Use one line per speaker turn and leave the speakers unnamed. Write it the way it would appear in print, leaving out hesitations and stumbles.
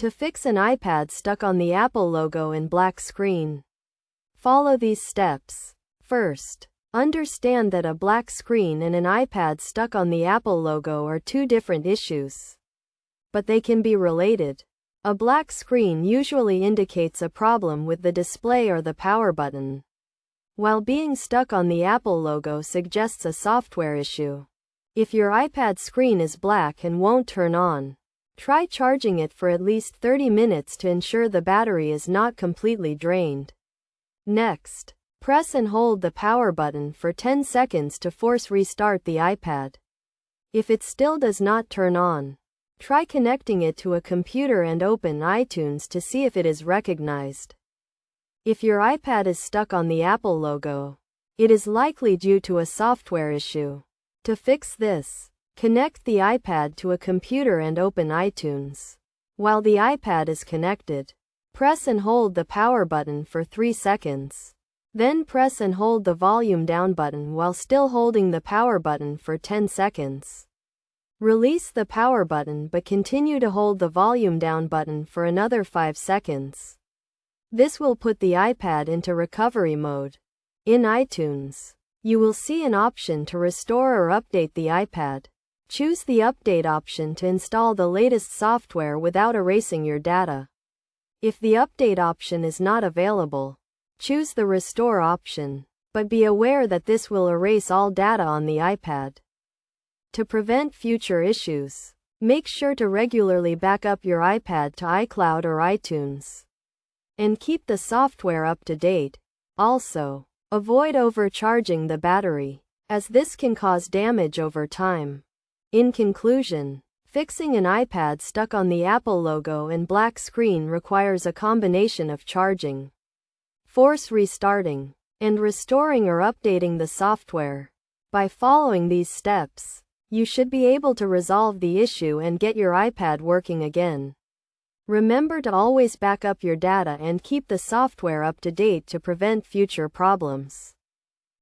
To fix an iPad stuck on the Apple logo in black screen, follow these steps. First, understand that a black screen and an iPad stuck on the Apple logo are two different issues, but they can be related. A black screen usually indicates a problem with the display or the power button, while being stuck on the Apple logo suggests a software issue. If your iPad screen is black and won't turn on, try charging it for at least 30 minutes to ensure the battery is not completely drained. Next, press and hold the power button for 10 seconds to force restart the iPad. If it still does not turn on, try connecting it to a computer and open iTunes to see if it is recognized. If your iPad is stuck on the Apple logo, it is likely due to a software issue. To fix this, connect the iPad to a computer and open iTunes. While the iPad is connected, press and hold the power button for 3 seconds. Then press and hold the volume down button while still holding the power button for 10 seconds. Release the power button but continue to hold the volume down button for another 5 seconds. This will put the iPad into recovery mode. In iTunes, you will see an option to restore or update the iPad. Choose the update option to install the latest software without erasing your data. If the update option is not available, choose the restore option, but be aware that this will erase all data on the iPad. To prevent future issues, make sure to regularly back up your iPad to iCloud or iTunes, and keep the software up to date. Also, avoid overcharging the battery, as this can cause damage over time. In conclusion, fixing an iPad stuck on the Apple logo and black screen requires a combination of charging, force restarting, and restoring or updating the software. By following these steps, you should be able to resolve the issue and get your iPad working again. Remember to always back up your data and keep the software up to date to prevent future problems.